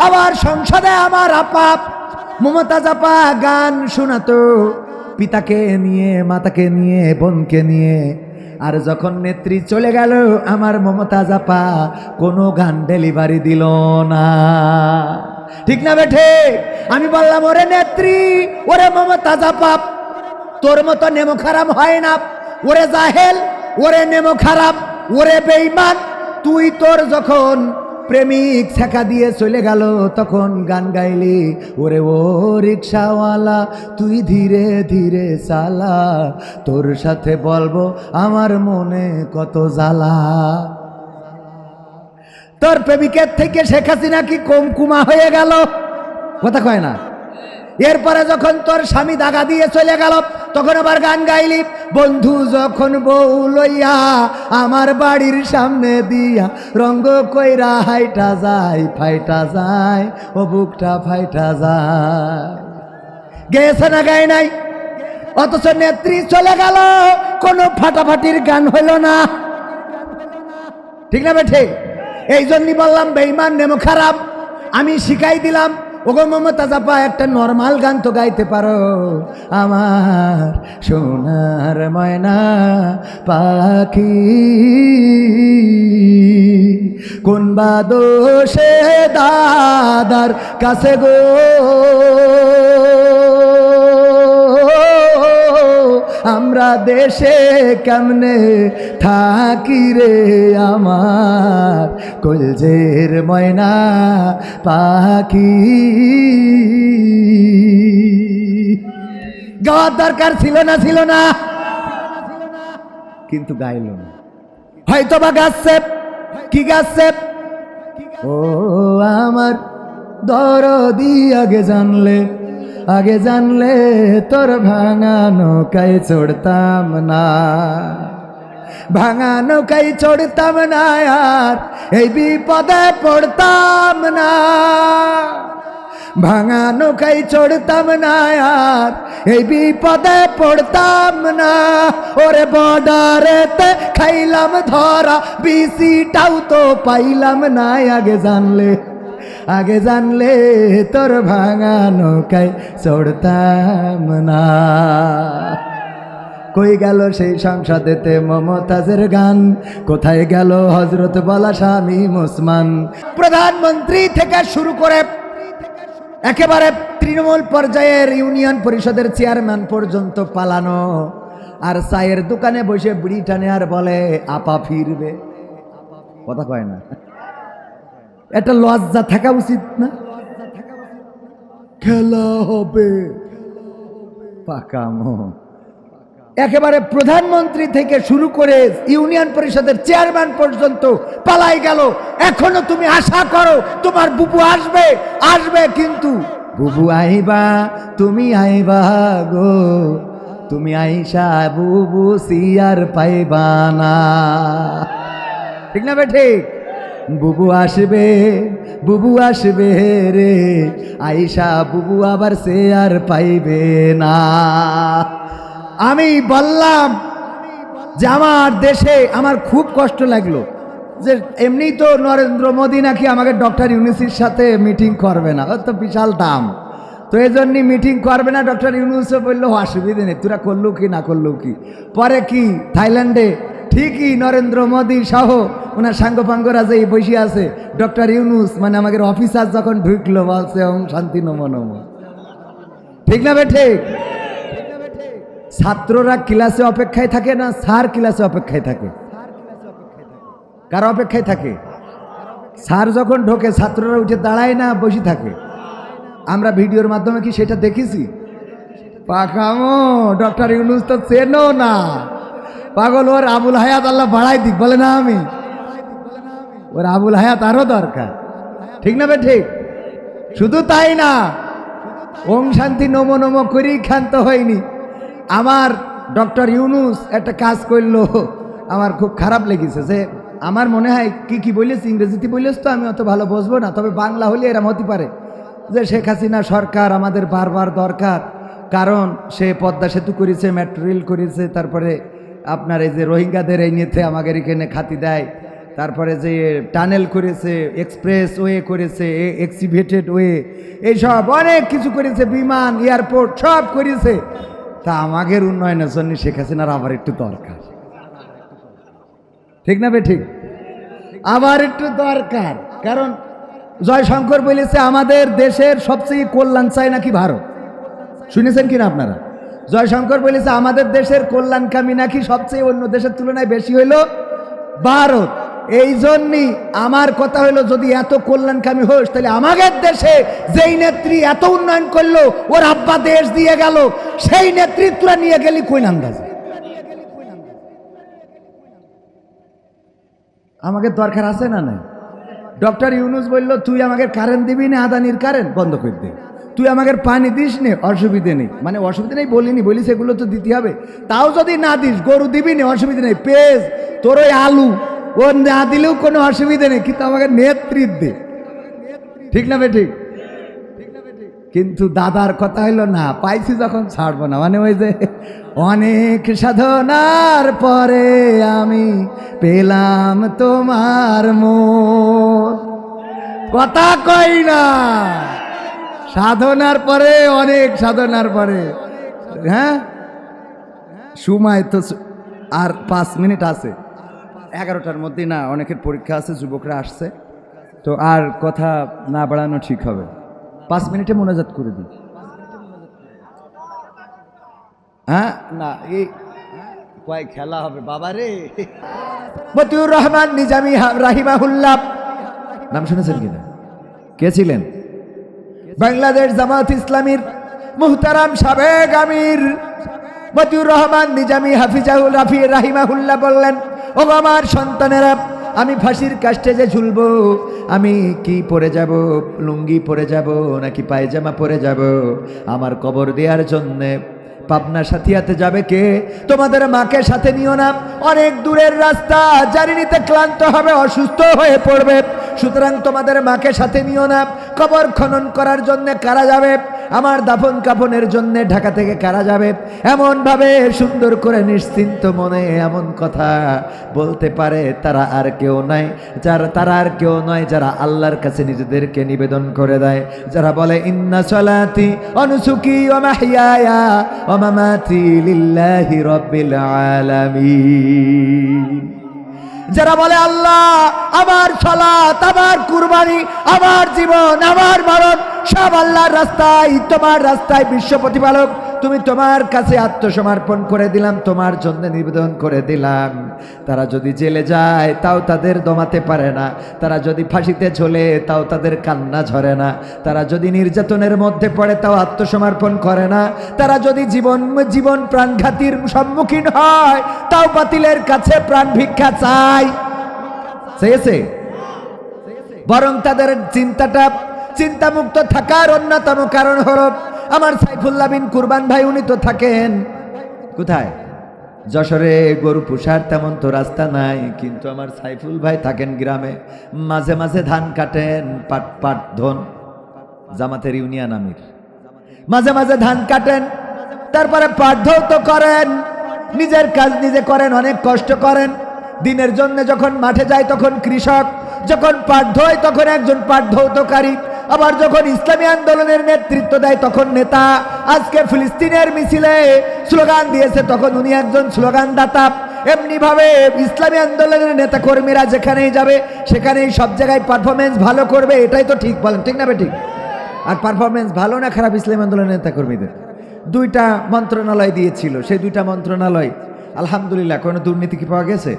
আবার সংসদে আমার আপা মমতাজ আপা গান শোনাতো পিতাকে নিয়ে, মাতাকে নিয়ে, বোনকে নিয়ে। আর যখন নেত্রী চলে গেল আমার মমতাজ আপা কোনো গান ডেলিভারি দিল না। ঠিক না বেঠে? আমি বললাম, ওরে নেত্রী, ওরে মমতাজ আপা, তোর মতো নেমো খারাপ হয় না। ওরে জাহেল, ওরে নেমো খারাপ, ওরে বেঈমান, তুই তোর যখন প্রেমিক ছেকা দিয়ে চলে গেল তখন গান গাইলি, ওরে ও রিক্সাওয়ালা তুই ধীরে ধীরে চালা, তোর সাথে বলবো আমার মনে কত জ্বালা। তোর প্রেমিকের থেকে শেখ হাসিনা কি কম কুমা হয়ে গেল? কথা কয় না। এরপরে যখন তোর স্বামী দাগা দিয়ে চলে গেল তখন আবার গান গাইলি, বন্ধু যখন বউ লইয়া আমার বাড়ির সামনে দিয়া রঙ্গ কইরা হাইটা যায়, ফাইটা যায়, ও বুকটা ফাইটা যায়। গেছে না গায় নাই? অথচ নেত্রী চলে গেল, কোনো ফাটাফাটির গান হইল না। ঠিক না বেঠে? এই জন্যই বললাম বেঈমান নেমো খারাপ। আমি শিখাই দিলাম, ওগো মমতাজ আপা একটা নরমাল গান তো গাইতে পারো। আমার সোনার ময়না পাখি কোন বা দোষে দাদার কাছে গো, আমরা দেশে কেমনে থাকি রে আমার কলজের ময়না পাখি। গাওয়ার দরকার ছিল না? ছিল না, কিন্তু গাইল না। হয়তো বা গাচ্ছে, কি গাচ্ছে? ও আমার দরদি আগে জানলে, আগে জানলে তোর ভাঙা নৌকায় চড়তাম না, ভাঙা নৌকায় চড়তাম না, আর এই বিপদে পড়তাম না, ভাঙা নৌকায় চড়তাম না, আর এই বিপদে পড়তাম না। ওরে বর্ডারেতে খাইলাম ধরা, বিসিটাও তো পাইলাম না, আগে জানলে, আগে জানলে তোর ভাঙা নৌকায় চড়তাম না। কই গেল সেই সংসদেতে মমতাজের গান? কোথায় গেল হজরত বলা শামীম ওসমান? প্রধানমন্ত্রী থেকে শুরু করে একেবারে তৃণমূল পর্যায়ের ইউনিয়ন পরিষদের চেয়ারম্যান পর্যন্ত পালানো, আর চায়ের দোকানে বসে বিড়ি টানে আর বলে আপা ফিরবে। কথা কয় না? এটা লজ্জা থাকা উচিত না? খেলা হবে পাকামো। একেবারে প্রধানমন্ত্রী থেকে শুরু করে ইউনিয়ন পরিষদের চেয়ারম্যান পর্যন্ত পালাই গেল। এখনো তুমি আশা করো তোমার বুবু আসবে, আসবে, কিন্তু বুবু আইবা, তুমি আইবা গো, তুমি আইসা বুবু সিয়ার পাইবা না। ঠিক না বেঠিক? বুবু আসবে, বুবু আসবে রে, আইসা বুবু আবার সে আর পাইবে না। আমি বললাম যে আমার দেশে আমার খুব কষ্ট লাগলো যে এমনি তো নরেন্দ্র মোদী নাকি আমাকে ডক্টর ইউনূসের সাথে মিটিং করবে না, ওর তো বিশাল দাম, তো এই জন্যই মিটিং করবে না। ডক্টর ইউনূসও বললো অসুবিধে নেই, তোরা করলো কি না করলো কি। পরে কি থাইল্যান্ডে ঠিকই নরেন্দ্র মোদী সহ ওনার সাঙ্গপাঙ্গরা যে বসে আছে, ডক্টর ইউনূস মানে আমাদের অফিসার যখন ঢুকলো বলছে ওম শান্তি নম নম। ঠিক না বেঠে? ছাত্ররা ক্লাসে অপেক্ষায় থাকে না, স্যার ক্লাসে অপেক্ষায় থাকে? কার অপেক্ষায় থাকে? স্যার যখন ঢোকে ছাত্ররা উঠে দাঁড়ায় না, বসে থাকে। আমরা ভিডিওর মাধ্যমে কি সেটা দেখেছি? পাকামো ডক্টর ইউনূস তো চেনো না, পাগল। ওর আবুল হায়াত আল্লাহ বাড়াই দিক বলে না, আমি ওর আবুল হায়াত আরো দরকার। ঠিক না বে? ঠিক। শুধু তাই না, ওম শান্তি নমো নমো করেই ক্ষান্ত হয়নি। আমার ডক্টর ইউনূস একটা কাজ করলো, আমার খুব খারাপ লেগেছে। যে আমার মনে হয় কি কি বলেছি, ইংরেজিতে বলেছ তো আমি অত ভালো বুঝবো না, তবে বাংলা হলে এরম হতে পারে যে শেখ হাসিনা সরকার আমাদের বারবার দরকার, কারণ সে পদ্মা সেতু করেছে, মেট্রো রেল করেছে, তারপরে আপনার এই যে রোহিঙ্গাদের এই নিয়েতে আমাদের এখানে খাতি দেয়, তারপরে যে টানেল করেছে, এক্সপ্রেস ওয়ে করেছে, এক্সিভেটেড ওয়ে, এইসব অনেক কিছু করেছে, বিমান, এয়ারপোর্ট সব করেছে। তা আমাদের উন্নয়নের জন্য শেখ হাসিনার আবার একটু দরকার, ঠিক না বে ঠিক? আবার একটু দরকার। কারণ জয়শঙ্কর বলেছে আমাদের দেশের সবচেয়ে কল্যাণ চায় নাকি ভারত। শুনেছেন কিনা আপনারা? জয়শঙ্কর বলেছে আমাদের দেশের কল্যাণকামী নাকি সবচেয়ে অন্য দেশের তুলনায় বেশি হইল ভারত। এই জন্যই আমার কথা হলো, যদি এত কল্যাণকামী হোস তাহলে আমাদের দেশে যেই নেত্রী এত উন্নয়ন করলো, ওর আব্বা দেশ দিয়ে গেল, সেই নেতৃত্বরা নিয়ে গেলি কোন আন্দাজে? আমাদের দরকার আছে না নাই? ডক্টর ইউনুস বলল তুই আমাকে কারেন্ট দিবি না, আদানির কারেন্ট বন্ধ করে দে, তুই আমাকে পানি দিস নে, অসুবিধে নেই। মানে অসুবিধা নেই বলিনি, বলি সেগুলো তো দিতে হবে। তাও যদি না দিস, গরু দিবি না, অসুবিধা নেই। পেঁয়াজ তোর ওই আলু ও না দিলেও কোনো অসুবিধা নেই, কিন্তু আমাকে নেতৃত্ব দে, ঠিক না বে ঠিক? কিন্তু দাদার কথা হইলো না, পাইছি যখন ছাড়বো না। মানে ওই যে অনেক সাধনার পরে আমি পেলাম তোমার মন, কথা কই না? সাধনার পরে, অনেক সাধনার পরে। হ্যাঁ, সময় তো আর 5 মিনিট আছে, 11টার মধ্যে না, অনেকের পরীক্ষা আছে, যুবকরা আসছে, তো আর কথা না বাড়ানো ঠিক হবে। 5 মিনিটে মোনাজাত করে দিই। হ্যাঁ না, এই কয় খেলা হবে বাবা রে। মতিউর রহমান নিজামী রাহিমাহুল্লাহ নাম শুনেছেন কিনা? কে ছিলেন? বাংলাদেশ জামাত ইসলামীর মুহতারাম সাবেক আমির মতিউর রহমান নিজামী হাফিজাহুল রাফি রাহিমাহুল্লাহ বললেন, ও আমার সন্তানেরা, আমি ফাঁসির কাস্টে যে ঝুলবো, আমি কি পরে যাব? লুঙ্গি পরে যাব নাকি পায়জামা পরে যাব? আমার কবর দেওয়ার জন্যে পাবনা সাথিয়াতে যাবে কে? তোমাদের মাকে সাথে নিও না, অনেক দূরের রাস্তা, জার্নি নিতে ক্লান্ত হবে, অসুস্থ হয়ে পড়বে। সুতরাং তোমাদের মাকে সাথে নিও না। কবর খনন করার জন্য কারা যাবে? আমার দাফন কাফনের জন্য ঢাকা থেকে কারা যাবে? এমন ভাবে সুন্দর করে নিশ্চিন্ত মনে এমন কথা বলতে পারে, তারা আর কেউ নাই, তারা আর কেউ নয় যারা আল্লাহর কাছে নিজেদেরকে নিবেদন করে দেয়, যারা বলে ইন্না সলাতি ওয়া নুসুকি ওয়া মাহইয়ায়া ওয়া মামাতি লিল্লাহি রাব্বিল আলামিন। যারা বলে আল্লাহ, আমার সালাত, আমার কুরবানি, আমার জীবন, আমার মরণ সব আল্লাহর রাস্তায়, তোমার রাস্তায় বিশ্ব প্রতিপালক, তুমি তোমার কাছে আত্মসমর্পণ করে দিলাম, তোমার জন্য নিবেদন করে দিলাম। তারা যদি জেলে যায় তাও তাদের দমাতে পারে না, তারা যদি ফাঁসিতে ঝোলে তাও তাদের কান্না ঝরে না, তারা যদি নির্যাতনের মধ্যে পড়ে তাও আত্মসমর্পণ করে না, তারা যদি জীবন প্রাণঘাতীর সম্মুখীন হয় তাও বাতিলের কাছে প্রাণ ভিক্ষা চায়, চেয়েছে। বরং তাদের চিন্তামুক্ত থাকার অন্যতম কারণ হলো, আমার সাইফুল্লাহ বিন কুরবান ভাই, উনি তো থাকেন কোথায়? যশোরে। গরু পোষার তেমন তো রাস্তা নাই, কিন্তু আমার সাইফুল ভাই থাকেন গ্রামে, মাঝে মাঝে ধান কাটেন, পাট ধন, জামাতের ইউনিয়ন আমির, মাঝে মাঝে ধান কাটেন, তারপরে পাট ধৌত করেন, নিজের কাজ নিজে করেন, অনেক কষ্ট করেন। দিনের জন্য যখন মাঠে যায় তখন কৃষক, যখন পাট ধোয় তখন একজন পাট ধৌতকারী, আবার যখন ইসলামী আন্দোলনের নেতৃত্ব দেয় তখন নেতা। আজকে ফিলিস্তিনের মিছিলে স্লোগান দিয়েছে, তখন উনি একজন স্লোগানদাতা। এমনি ভাবে ইসলামী আন্দোলনের নেতা কর্মীরা যেখানেই যাবে সেখানেই সব জায়গায় পারফরমেন্স ভালো করবে, এটাই তো ঠিক, বলেন ঠিক না বেঠিক? আর পারফরমেন্স ভালো না খারাপ ইসলামী আন্দোলনের নেতা কর্মীদের? 2টা মন্ত্রণালয় দিয়েছিল, সেই 2টা মন্ত্রণালয় আলহামদুলিল্লাহ কোনো দুর্নীতি কি পাওয়া গেছে?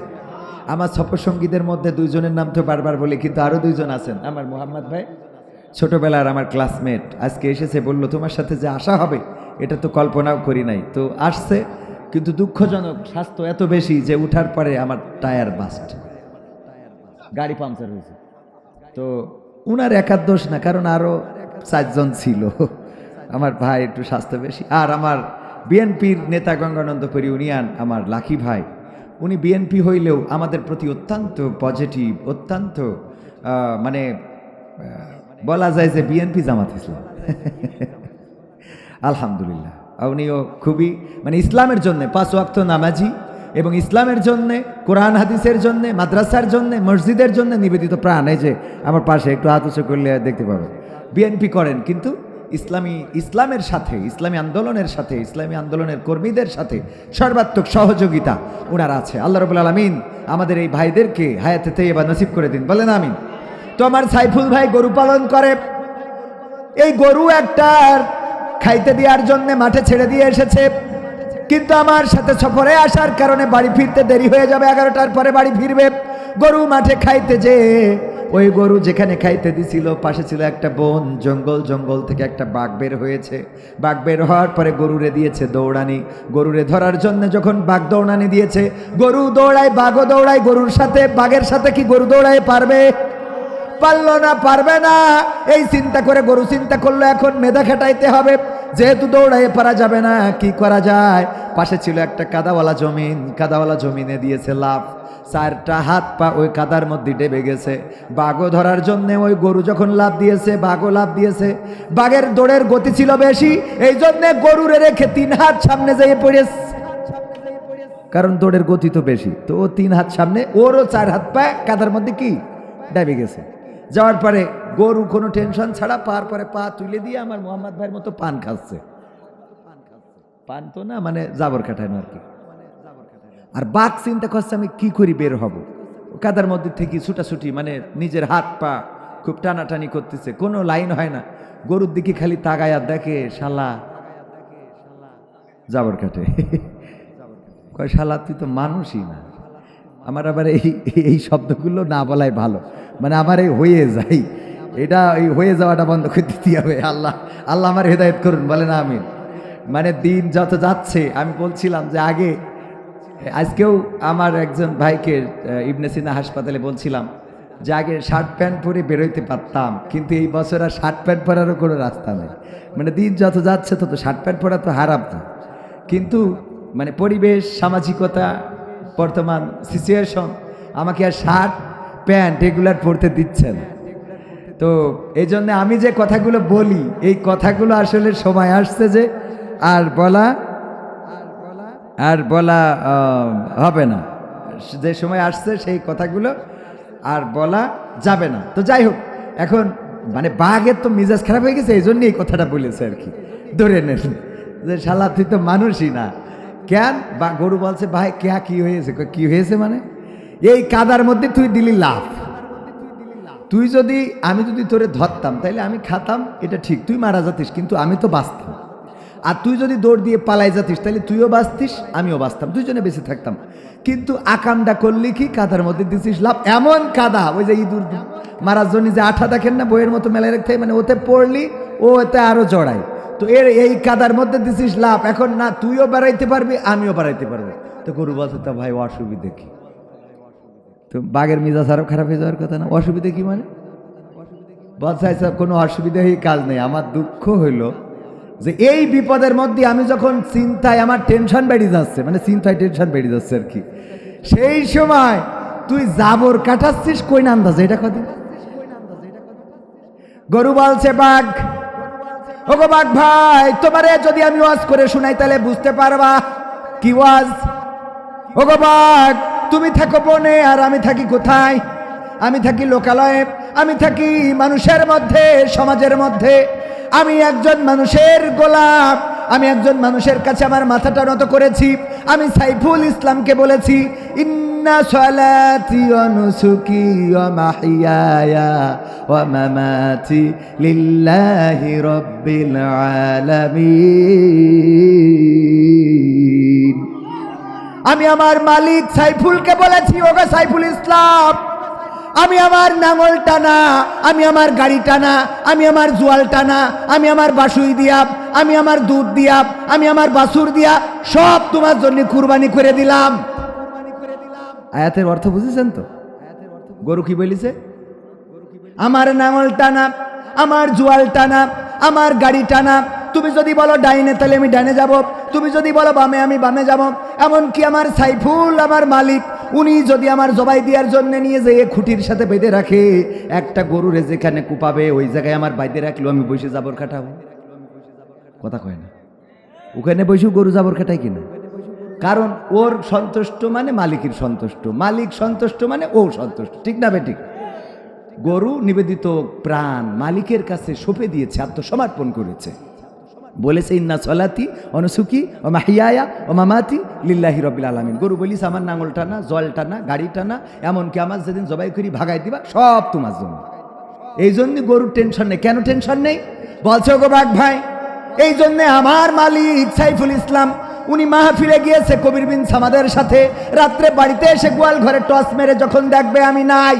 আমার সফরসঙ্গীদের মধ্যে 2 জনের নাম তো বারবার বলি, কিন্তু আরো 2 জন আছেন। আমার মোহাম্মদ ভাই, ছোটবেলার আমার ক্লাসমেট, আজকে এসেছে, বলল তোমার সাথে যে আসা হবে এটা তো কল্পনাও করি নাই। তো আসছে, কিন্তু দুঃখজনক স্বাস্থ্য এত বেশি যে উঠার পরে আমার টায়ার বাস্ট, গাড়ি পাংচার হয়েছে। তো উনার একার দোষ না, কারণ আরো 4 জন ছিল। আমার ভাই একটু স্বাস্থ্য বেশি। আর আমার বিএনপির নেতা গঙ্গানন্দপুর ইউনিয়ন আমার লাকি ভাই, উনি বিএনপি হইলেও আমাদের প্রতি অত্যন্ত পজিটিভ, অত্যন্ত মানে বলা যায় যে বিএনপি জামাত ইসলাম। আলহামদুলিল্লাহ, উনিও খুবই মানে ইসলামের জন্য 5 ওয়াক্ত নামাজি, এবং ইসলামের জন্যে, কোরআন হাদিসের জন্যে, মাদ্রাসার জন্যে, মসজিদের জন্য নিবেদিত প্রাণ। এই যে আমার পাশে একটু হাত উঁচু করলে দেখতে পাবেন, বিএনপি করেন কিন্তু ইসলামের সাথে, ইসলামী আন্দোলনের সাথে, ইসলামী আন্দোলনের কর্মীদের সাথে সর্বাত্মক সহযোগিতা ওনার আছে। আল্লাহ রাব্বুল আলামিন আমাদের এই ভাইদেরকে হায়াতে তাইয়্যিবা নসিব করে দিন, বলেন আমিন। তো আমার সাইফুল ভাই গরু পালন করে, এই গরু একটা খাইতে দেওয়ার জন্য মাঠে ছেড়ে দিয়ে এসেছে, কিন্তু আমার সাথে সফরে আসার কারণে বাড়ি ফিরতে দেরি হয়ে যাবে, 11টার পরে বাড়ি ফিরবে। গরু মাঠে খাইতে যে ওই গরু যেখানে খাইতে দিছিল পাশে ছিল একটা বন, জঙ্গল থেকে একটা বাঘ বের হয়েছে। বাঘ বের হওয়ার পরে গরুরে দিয়েছে দৌড়ানি। গরুরে ধরার জন্য যখন বাঘ দৌড়ানি দিয়েছে, গরু দৌড়ায়, বাঘও দৌড়ায় গরুর সাথে। বাঘের সাথে কি গরু দৌড়ায় পারবে? পারলো না, পারবে না। এই চিন্তা করে গরু চিন্তা করলো এখন মেধা খাটাইতে হবে, যেহেতু দৌড়াইয়ে পারা যাবে না, কি করা যায়? পাশে ছিল একটা কাদাওয়ালা জমিন, কাদাওয়ালা জমিনে দিয়েছে লাফ। 4টা হাত পা ওই কাদার মধ্যে ডেবে গেছে। বাঘও ধরার জন্য ওই গরু যখন লাফ দিয়েছে, বাঘও লাফ দিয়েছে। বাঘের দৌড়ের গতি ছিল বেশি, এই জন্য গরুরে রেখে 3 হাত সামনে যেয়ে পড়েছে, কারণ দৌড়ের গতি তো বেশি। তো ও 3 হাত সামনে, ওরও 4 হাত পা কাদার মধ্যে কি ডেবে গেছে। যাওয়ার পরে গরু কোনো টেনশন ছাড়া পার পরে পা তুলে দিয়ে আমার মোহাম্মদ ভাইয়ের মতো পান খাচ্ছে। পান তো না, মানে জাবর কাটানো আর কি। আর বাঘ চিন্তা করছে আমি কি করি বের হব, কাদার মধ্যে থেকে ছুটাছুটি, মানে নিজের হাত পা খুব টানাটানি করতেছে, কোনো লাইন হয় না। গরুর দিকে খালি তাকায় আর দেখে শালা জাবর কাটে। কয় শালা তুই তো মানুষই না। আমার আবার এই শব্দগুলো না বলাই ভালো, মানে আমার এই হয়ে যাই, এটা এই হয়ে যাওয়াটা বন্ধ করে দিতে হবে। আল্লাহ আমার হেদায়েত করুন, বলে না আমিন। মানে দিন যত যাচ্ছে, আমি বলছিলাম যে আগে, আজকেও আমার একজন ভাইকে ইবনে সিনা হাসপাতালে বলছিলাম যে আগে শার্ট প্যান্ট পরে বেরোইতে পারতাম, কিন্তু এই বছর আর শার্ট প্যান্ট পরারও কোনো রাস্তা নেই। মানে দিন যত যাচ্ছে তত শার্ট প্যান্ট পরা তো হারাম না, কিন্তু মানে পরিবেশ, সামাজিকতা, বর্তমান সিচুয়েশন আমাকে আর শার্ট প্যান্ট রেগুলার পরতে দিচ্ছে না। তো এই জন্য আমি যে কথাগুলো বলি, এই কথাগুলো আসলে সময় আসছে যে আর বলা হবে না। যে সময় আসছে সেই কথাগুলো আর বলা যাবে না। তো যাই হোক, এখন মানে বাঘের তো মেজাজ খারাপ হয়ে গেছে, এই জন্য এই কথাটা বলেছে আর কি। ধরে নেন যে শালা তুই তো মানুষই না। কেন? বা গরু বলছে ভাই কি হয়েছে? কি হয়েছে মানে এই কাদার মধ্যে তুই দিলি লাফ। আমি যদি তোরে ধরতাম তাইলে আমি খাতাম, এটা ঠিক, তুই মারা যাতিস, কিন্তু আমি তো বাঁচতাম। আর তুই যদি দৌড় দিয়ে পালাই যাতিস তাহলে তুইও বাঁচতিস, আমিও বাঁচতাম, দুজনে বেঁচে থাকতাম। কিন্তু আকামটা করলি কি, কাদার মধ্যে দিছিস লাভ। এমন কাদা, ওই যে ইঁদুর মারার জন্য যে আঠা দেখেন না বইয়ের মতো মেলায় রাখতে, মানে ওতে পড়লি ও ওতে আরো জড়ায়। তো এই কাদার মধ্যে দিছিস লাভ, এখন না তুইও বেড়াইতে পারবি, আমিও বেড়াইতে পারবো। তো গরু বলছে তা ভাই অসুবিধে কি? তো বাঘের মেজাজ আরো খারাপ হয়ে যাওয়ার কথা না। অসুবিধে কি মানে? বলছে কোনো অসুবিধা হয়ে কাজ নেই। আমার দুঃখ হইল যে এই বিপদের মধ্যে আমি যখন চিন্তায় আমার টেনশন বেড়ে যাচ্ছে, মানে চিন্তায় টেনশন বেড়ে যাচ্ছে আর কি, সেই সময় তুই জাবর কাটাচ্ছিস কই না আন্দাজে, এটা কদিন। গরু বলছে বাঘ, ওগো বাঘ ভাই, তোমারে যদি আমি ওয়াজ করে শুনাই তাহলে বুঝতে পারবা কি ওয়াজ। ওগো বাঘ, তুমি থাকো বনে আর আমি থাকি কোথায়? আমি থাকি লোকালয়ে, আমি থাকি মানুষের মধ্যে, সমাজের মধ্যে। আমি একজন মানুষের গোলাম, আমি একজন মানুষের কাছে আমার মাথাটা নত করেছি। আমি সাইফুল ইসলামকে বলেছি, ইন্না সালাতি ওয়া নুসুকি ওয়া মাহইয়ায়া ওয়া মামাতি লিল্লাহি রাব্বিল আলামিন। আমি আমার মালিক সাইফুলকে বলেছি, ওগো সাইফুল ইসলাম, আমি আমার নাঙল টানা, আমি আমার গাড়ি টানা, আমি আমার জোয়াল টানা, আমি আমার বাসুই দিয়া, আমি আমার দুধ দিয়া, আমি আমার বাছুর দিয়া সব তোমার জন্য কুরবানি করে দিলাম। আয়াতের অর্থ বুঝেছেন তো? গরু কি বলিছে? আমার নাঙল টানা, আমার জোয়াল টানা, আমার গাড়ি টানা। তুমি যদি বলো ডাইনে তাহলে আমি ডাইনে যাব, তুমি যদি বলো বামে আমি বামে যাব। এমনকি আমার সাইফুল, আমার মালিক, উনি যদি আমার জবাই দেওয়ার জন্য নিয়ে যেয়ে খুঁটির সাথে বেঁধে রাখে, একটা গরুরে যেখানে কুপাবে ওই জায়গায় আমার বাইতে রাখলো, আমি বসে জাবর কাটাবো। কথা কয় না, ওখানে বসেও গরু জাবর কাটাই কিনা? কারণ ওর সন্তুষ্ট মানে মালিকের সন্তুষ্ট, মালিক সন্তুষ্ট মানে ও সন্তুষ্ট, ঠিক না বেঠিক? গরু নিবেদিত প্রাণ মালিকের কাছে সঁপে দিয়েছে, আত্মসমর্পণ করেছে, বলেছে ইন্না সলাতি অনুসুকি ও মাহিয়ায়া ও মামাতি লিল্লাহি রব্বিল আলামিন। গরু বলিস আমার নাঙল টানা, জল টানা, গাড়ি টানা, এমনকি আমার যেদিন জবাই করি ভাগাই দিবা, সব তোমার জন্য। এই জন্য গরুর টেনশন নেই। কেন টেনশন নেই বলছো গো বাঘ ভাই? এই জন্যে আমার মালিক সাইফুল ইসলাম উনি মাহফিলে গিয়েছে কবির বিন সামাদের সাথে। রাত্রে বাড়িতে এসে গোয়াল ঘরে টস মেরে যখন দেখবে আমি নাই,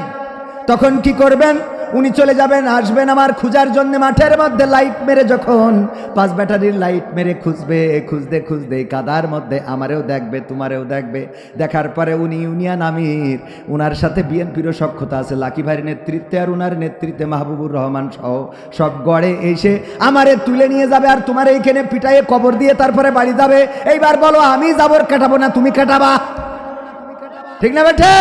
তখন কি করবেন? উনি চলে যাবেন, আসবেন আমার খুঁজার জন্য মাঠের মধ্যে লাইট মেরে, যখন 5 ব্যাটারির লাইট মেরে খুঁজবে, খুঁজতে খুঁজতে কাদার মধ্যে আমারেও দেখবে, তোমারেও দেখবে। দেখার পরে উনি ইউনিয়ন আমির, উনার সাথে বিএনপিরও সখ্যতা আছে, লাকি ভাইয়ের নেতৃত্বে আর উনার নেতৃত্বে মাহবুবুর রহমান সহ সব গড়ে এসে আমারে তুলে নিয়ে যাবে, আর তোমার এইখানে পিটাইয়ে কবর দিয়ে তারপরে বাড়ি যাবে। এইবার বলো আমি জাবর কাটাবো না তুমি কাটাবা? ঠিক না বেঠে?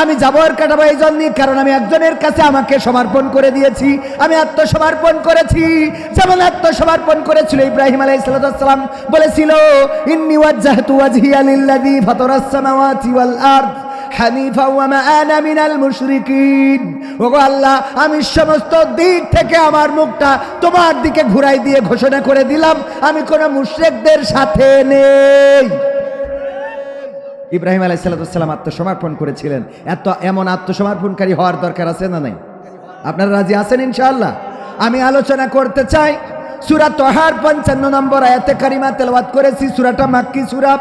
আমি জাবর কাটাবো এই জন্যই কারণ আমি একজনের কাছে আমাকে সমর্পণ করে দিয়েছি, আমি আত্মসমর্পণ করেছি। যেমন আত্মসমর্পণ করেছিল ইব্রাহিম আলাইহিস সালাম, বলেছিল ইন্নী ওয়াজ্জাহতু ওয়াজহিয়া লিল্লাযী ফাতারাস সামাওয়াতি ওয়াল আরদ হানিফা ওয়া মা আনা মিনাল মুশরিকিন। ওগো আল্লাহ, আমি সমস্ত দিক থেকে আমার মুখটা তোমার দিকে ঘুরাই দিয়ে ঘোষণা করে দিলাম আমি কোনো মুশরিকদের সাথে নেই। ইব্রাহিম আলাইহিস সালাম আত্মসমর্পণ করেছিলেন। এমন আত্মসমর্পণকারী হওয়ার দরকার আছে না নাই? আপনারা রাজি আছেন ইনশাআল্লাহ? আমি আলোচনা করতে চাই সূরা তাহার 55 নম্বর আয়াতে কারিমা তেলাওয়াত করেছি। সূরাটা মাক্কি সূরা,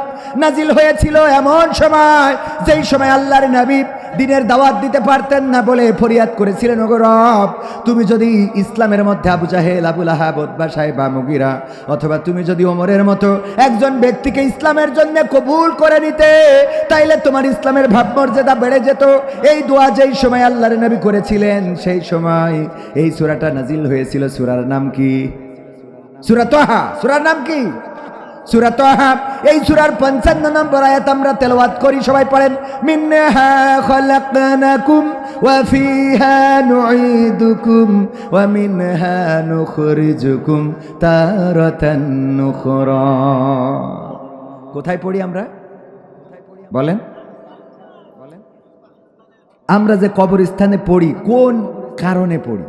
নাজিল হয়েছিল এমন সময় যেই সময় আল্লাহর নবী দিনের দাওয়াত দিতে পারতেন না বলে ফরিয়াদ করেছিলেন, ওগো রব, তুমি যদি ইসলামের মধ্যে আবু জাহেল, আবু লাহাব, উতবা, সাইবা, মুগিরা, অথবা তুমি যদি ওমরের মতো একজন ব্যক্তিকে ইসলামের জন্য কবুল করে নিতে, তাইলে তোমার ইসলামের ভাবমর্যাদা বেড়ে যেত। এই দোয়া যেই সময় আল্লাহর নবী করেছিলেন সেই সময় এই সূরাটা নাজিল হয়েছিল। সূরার নাম কি? সূরা তাহা। সূরার নাম কি? সূরা তাহা। এই সূরার 55 নম্বর আয়াত আমরা তেলাওয়াত করি, সবাই পড়েন। মিনহা খালাকনাকুম ওয়া ফিহা নুঈদুকুম ওয়া মিনহা নুখরিজুকুম তারাতান নুখরা। কোথায় পড়ি আমরা? বলেন। আমরা যে কবরস্থানে পড়ি কোন কারণে পড়ি?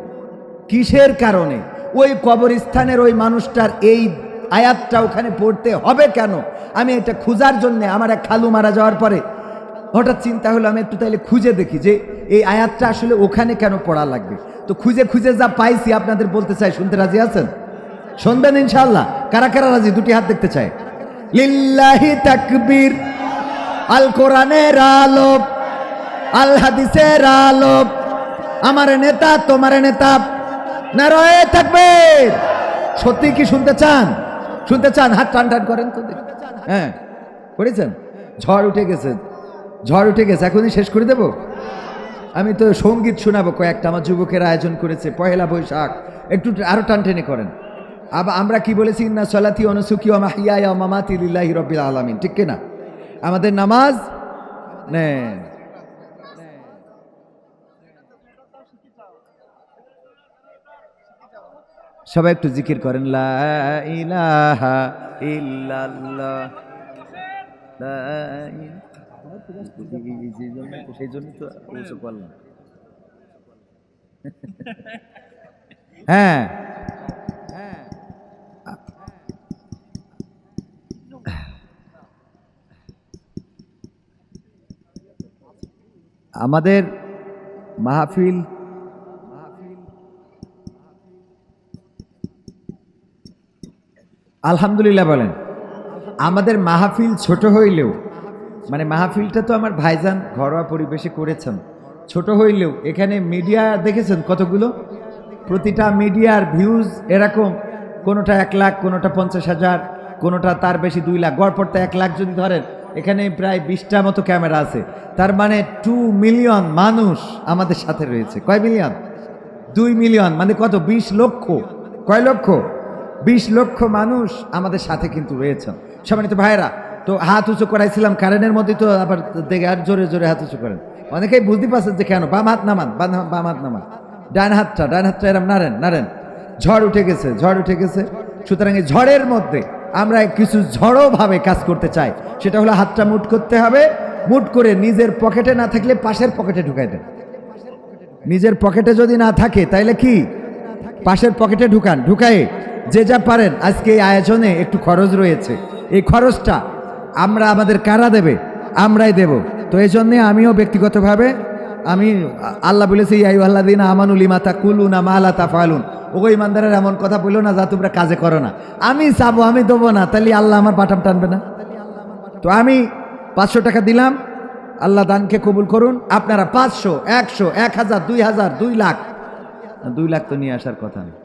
কিসের কারণে? ওই কবরস্থানের ওই মানুষটার এই আয়াতটা ওখানে পড়তে হবে কেন? আমি এটা খোঁজার জন্য, আমার এক খালু মারা যাওয়ার পরে হঠাৎ চিন্তা হলো আমি একটু তাইলে খুঁজে দেখি যে এই আয়াতটা আসলে ওখানে কেন পড়া লাগবে। তো খুঁজে খুঁজে যা পাইছি আপনাদের বলতে চাই, শুনতে রাজি আছেন? শুনবেন ইনশাআল্লাহ? কারা কারা রাজি? দুটি হাত দেখতে চাই। লিল্লাহি তাকবীর। আল কোরআনের আলো, আল হাদিসের আলো, আমার নেতা তোমার নেতা, নারায়ে তাকবীর। সত্যি কি শুনতে চান? শুনতে চান? হাত টান টান করেন তো। হ্যাঁ করেছেন? ঝড় উঠে গেছে, ঝড় উঠে গেছে, এখনই শেষ করে দেব। আমি তো সঙ্গীত শোনাবো কয়েকটা, আমার যুবকের আয়োজন করেছে, পহেলা বৈশাখ, একটু আরো টান টেনে করেন। আমরা কি বলেছি? ইন্না সলাতি ওয়া নুসুকি ওয়া মাহইয়ায়া ওয়া মামাতি লিল্লাহি রাব্বিল আলামিন, ঠিক কিনা? আমাদের নামাজ নেন। সবাই একটু জিকির করেন, লা ইলাহা ইল্লাল্লাহ, লা ইলাহা। সেই জন্য তো অবশ্য বললাম। হ্যাঁ, আমাদের মাহফিল আলহামদুলিল্লাহ বলেন। আমাদের মাহফিল ছোট হইলেও, মানে মাহফিলটা তো আমার ভাইজান ঘরোয়া পরিবেশে করেছেন, ছোট হইলেও এখানে মিডিয়া দেখেছেন কতগুলো? প্রতিটা মিডিয়ার ভিউজ এরকম, কোনোটা 1 লাখ, কোনোটা 50,000, কোনোটা তার বেশি 2 লাখ, গড়পড়তা 1 লাখ যদি ধরেন, এখানে প্রায় 20টা মতো ক্যামেরা আছে। তার মানে 2 মিলিয়ন মানুষ আমাদের সাথে রয়েছে। কয় মিলিয়ন? 2 মিলিয়ন, মানে কত? 20 লক্ষ। কয় লক্ষ? 20 লক্ষ মানুষ আমাদের সাথে কিন্তু রয়েছেন। সম্মানিত ভাইরা, তো হাত উঁচু করাইছিলাম কারেন্টের মধ্যে, তো আবার দেখে আর জোরে জোরে হাত উঁচু করেন। অনেকেই বুঝতে পারছেন যে কেন। বাম হাত নামান, বাম হাত নামান, ডান হাতটা এরম নাড়েন নাড়েন। ঝড় উঠে গেছে, ঝড় উঠে গেছে। সুতরাং এই ঝড়ের মধ্যে আমরা কিছু ঝড়োভাবে কাজ করতে চাই। সেটা হলো হাতটা মুট করতে হবে, মুট করে নিজের পকেটে না থাকলে পাশের পকেটে ঢুকাই দেন। নিজের পকেটে যদি না থাকে তাইলে কি পাশের পকেটে ঢুকান, ঢুকায়ে যে যা পারেন। আজকে এই আয়োজনে একটু খরচ রয়েছে, এই খরচটা আমরা আমাদের কারা দেবে? আমরাই দেব। তো এই জন্যে আমিও ব্যক্তিগতভাবে আমি আল্লাহ বলেছি আইয়ুহাল্লাযীনা আমানু লিমা তাকুলুনা মা লা তাফআলুন, ওগো ইমানদারের এমন কথা বলো না যা তোমরা কাজে করো না। আমি চাবো আমি দেবো না, তাহলে আল্লাহ আমার বাটাম টানবে না? তো আমি 500 টাকা দিলাম, আল্লাহ দানকে কবুল করুন। আপনারা 500, 100, 1000, 2000, 2 লাখ, 2 লাখ তো নিয়ে আসার কথা নেই।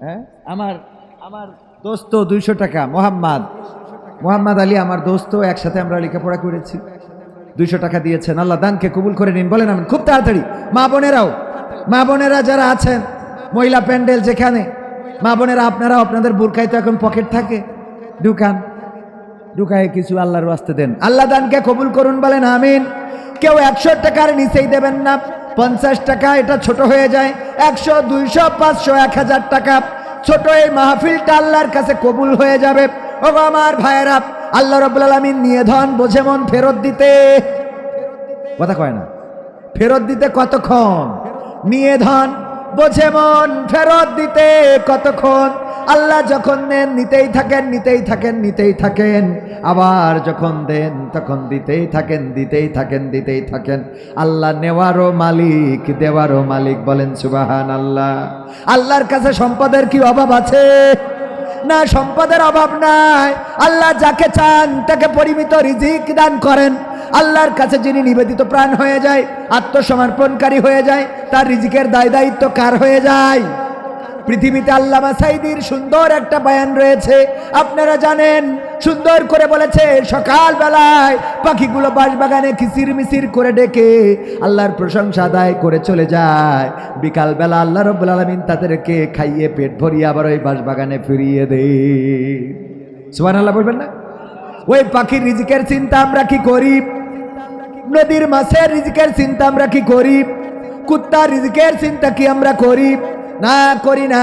হ্যাঁ, আমার দোস্ত 200 টাকা, মোহাম্মদ আলী আমার দোস্ত, একসাথে আমরা লেখাপড়া করেছি, 200 টাকা দিয়েছেন। আল্লাহ দানকে কবুল করে নিন, বলেন আমিন। খুব তাড়াতাড়ি মা বোনেরা যারা আছেন, মহিলা প্যান্ডেল যেখানে, মা বোনেরা আপনারা আপনাদের বুরকায় তো এখন পকেট থাকে, ঢুকায় কিছু আল্লাহর ওয়াস্তে দেন। আল্লাহ দানকে কবুল করুন, বলেন আমিন। কেউ 100 টাকার নিচেই দেবেন না, 50 টাকা এটা ছোট হয়ে যায়, 100, 200, 500, 1000 টাকা ছোট এই মাহফিলটা আল্লাহর কাছে কবুল হয়ে যাবে। ও আমার ভাইয়েরা, আল্লাহ রাব্বুল আলামিন নিয়ে ধন বোঝে মন ফেরত দিতে, কথা কয় না, ফেরত দিতে কতক্ষণ? নিয়ে ধন বোঝে মন ফেরত দিতে কতক্ষণ? আল্লাহ যখন নেন নিতেই থাকেন, আবার যখন দেন তখন দিতেই থাকেন। আল্লাহ নেওয়ারও মালিক, দেওয়ারও মালিক, বলেন সুবহানাল্লাহ। আল্লাহর কাছে সম্পদের কি অভাব আছে? না, সম্পদের অভাব নাই। আল্লাহ যাকে চান তাকে পরিমিত রিজিক দান করেন। আল্লাহর কাছে যিনি নিবেদিত প্রাণ হয়ে যায়, আত্মসমর্পণকারী হয়ে যায়, তার রিজিকের দায় দায়িত্ব কার হয়ে যায়? পৃথিবীতে আল্লামা সাঈদীর সুন্দর একটা বয়ান রয়েছে, আপনারা জানেন, সুন্দর করে বলেছে, সকাল বেলায় পাখিগুলো বাঁশবাগানে কিচির মিচির করে ডেকে আল্লাহর প্রশংসা আদায় করে চলে যায়, বিকাল বেলা আল্লাহ রাব্বুল আলামিন তাদেরকে খাইয়ে পেট ভরিয়ে আবার ওই বাঁশবাগানে ফিরিয়ে দেয়। সুবহানাল্লাহ বলবেন না? ওই পাখির রিজিকের চিন্তা আমরা কি করি? নদীর মাছের রিজিকের চিন্তা আমরা কি করি? কুত্তার রিজিকের চিন্তা কি আমরা করি? না, করি না।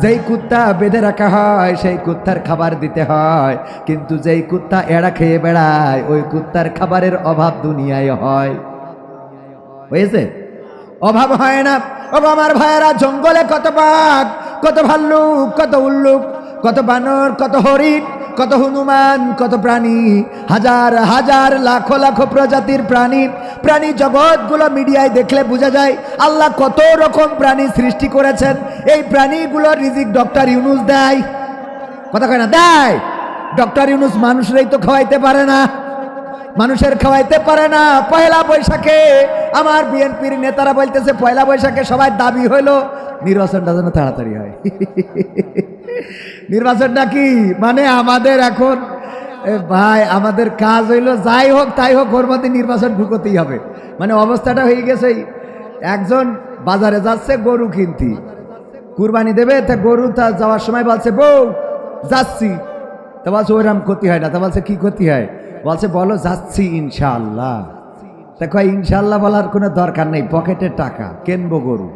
যেই কুত্তা বেঁধে রাখা হয় সেই কুত্তার খাবার দিতে হয়, কিন্তু যেই কুত্তা এড়া খেয়ে বেড়ায় ওই কুত্তার খাবারের অভাব দুনিয়ায় হয়, হয়েছে? অভাব হয় না। ও আমার ভাইয়েরা, জঙ্গলে কত বাঘ, কত ভাল্লুক, কত উল্লুক, কত বানর, কত হরিণ, কত হনুমান, কত প্রাণী, হাজার হাজার লাখো লাখো প্রজাতির প্রাণী জগৎগুলো মিডিয়ায় দেখলে বোঝা যায় আল্লাহ কত রকম প্রাণী সৃষ্টি করেছেন। এই প্রাণীগুলোর রিজিক ডক্টর ইউনূস দেয়, কথা কয় না? দেয়। ডক্টর ইউনূস মানুষরাই তো খাওয়াইতে পারে না, মানুষের খাওয়াইতে পারে না। পয়লা বৈশাখে আমার বিএনপির নেতারা বলতেছে, পয়লা বৈশাখে সবাই দাবি হইল নির্বাচনটা যেন তাড়াতাড়ি হয়। নির্বাচনটা কি মানে আমাদের এখন ভাই, আমাদের কাজ হইলো যাই হোক তাই হোক ওর মধ্যে নির্বাচন ঢুকতেই হবে। মানে অবস্থাটা হয়ে গেছে, একজন বাজারে যাচ্ছে গরু কিনতে, কুরবানি দেবে, তা গরু তা যাওয়ার সময় বলছে, বউ যাচ্ছি, তা বলছে ওইরকম ক্ষতি হয় না, তা বলছে কি ক্ষতি হয়? বলছে বলো যাচ্ছি ইনশাআল্লাহ। তা কয় ইনশাআল্লাহ বলার কোনো দরকার নেই, পকেটে টাকা, কিনবো গরু,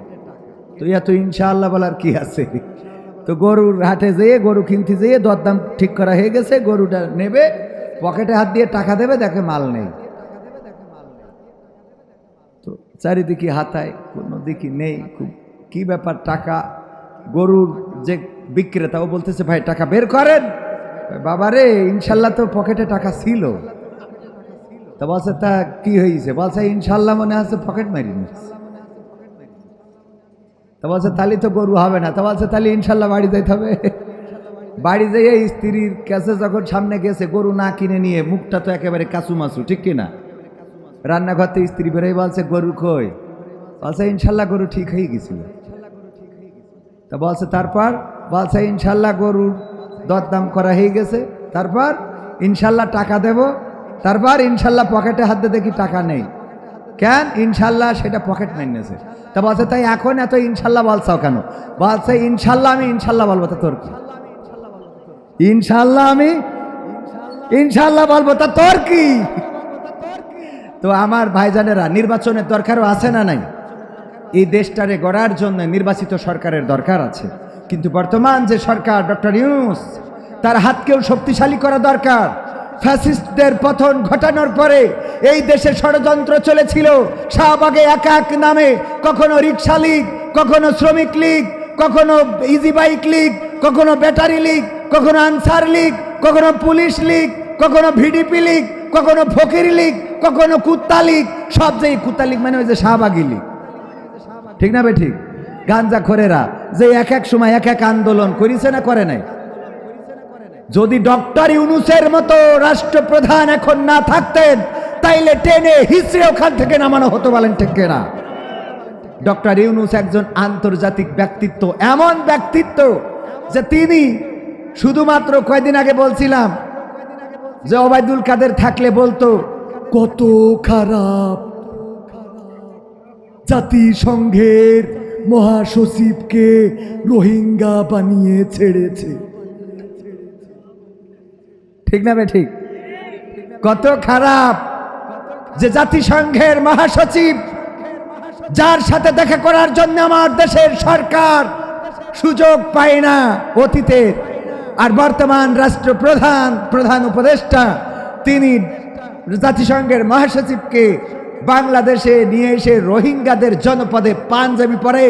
তো এত ইনশাআল্লাহ বলার কি আছে? তো গরুর হাটে যেয়ে গরু কিনতে যেয়ে দরদাম ঠিক করা হয়ে গেছে, গরুটা নেবে, পকেটে হাত দিয়ে টাকা দেবে, দেখে মাল নেই। তো চারিদিকে হাতায়, কোনো দিকে নেই, খুব কি ব্যাপার? টাকা, গরুর যে বিক্রেতা ও বলতেছে ভাই টাকা বের করেন। বাবারে ইনশাল্লাহ তো পকেটে টাকা ছিল। তা বলছে তা কি হয়েছে? বলছে ইনশাল্লাহ মনে আছে পকেট মারি নিচ্ছে। তা বলছে তাহলে তো গরু হবে না। তা বলছে তাহলে ইনশাল্লাহ বাড়ি যাইতে হবে। বাড়ি যেয়ে স্ত্রীর কাছে যখন সামনে গেছে, গরু না কিনে নিয়ে, মুখটা তো একেবারে কাচুমাচু, ঠিক কিনা? রান্নাঘর থেকে স্ত্রী বেরোয় বলছে গরু কই? বলছে ইনশাল্লাহ গরু ঠিক হয়ে গেছিল। তা বলছে তারপর? বলছে ইনশাল্লাহ গরুর দরদাম করা হয়ে গেছে, তারপর ইনশাল্লাহ টাকা দেব, তারপর ইনশাল্লাহ পকেটে হাত দিয়ে দেখি টাকা নেই। কেন? ইনশাল্লাহ সেটা পকেট মেনেছে। তা বলছে তাই এখন এত ইনশাল্লাহ বলছাও কেন? বলছে ইনশাল্লাহ আমি ইনশাল্লাহ বলবো। তা তোর কি? ইনশাল্লাহ আমি ইনশাল্লাহ বলবো, তা তোর কি? তো আমার ভাইজানেরা, নির্বাচনের দরকারও আছে না নাই? এই দেশটারে গড়ার জন্য নির্বাচিত সরকারের দরকার আছে, কিন্তু বর্তমান যে সরকার ডক্টর ইউনূস, তার হাতকেও শক্তিশালী করা দরকার। ফ্যাসিস্টদের পতন ঘটানোর পরে এই দেশে ষড়যন্ত্র চলেছিল শাহবাগে এক এক নামে, কখনো রিক্সা লীগ, কখনো শ্রমিক লীগ, কখনো ইজি বাইক লীগ, কখনো ব্যাটারি লীগ, কখনো আনসার লীগ, কখনো পুলিশ লীগ, কখনো ভিডিপি লীগ, কখনো ফকির লীগ, কখনো কুত্তা লীগ। সব যে কুত্তা লীগ মানে ওই যে শাহবাগী লীগ, ঠিক না বে ঠিক? গাঞ্জাখোরেরা যে এক এক সময় এক এক আন্দোলন করেছে না করে নাই? যদি ডক্টর ইউনূসের মতো রাষ্ট্রপ্রধান এখন না থাকতেন তাইলে টেনে হিসড়ে ওখান থেকে নামানো হতো, বলেন ঠিক না? ডক্টর ইউনূস একজন আন্তর্জাতিক ব্যক্তিত্ব, এমন ব্যক্তিত্ব যে তিনি শুধুমাত্র কয়দিন আগে বলছিলাম যে ওবায়দুল কাদের থাকলে বলতো কত খারাপ জাতিসংঘের মহাসচিবকে রোহিঙ্গা বানিয়ে ছেড়েছে, ঠিক না বে ঠিক? কত খারাপ যে জাতিসংঘের মহাসচিব, যার সাথে দেখা করার জন্য আমার দেশের সরকার সুযোগ পায় না অতীতে, আর বর্তমান রাষ্ট্রপ্রধান, প্রধান উপদেষ্টা, তিনি জাতিসংঘের মহাসচিবকে বাংলাদেশে নিয়ে এসে রোহিঙ্গাদের জনপদে পাঞ্জাবি পরে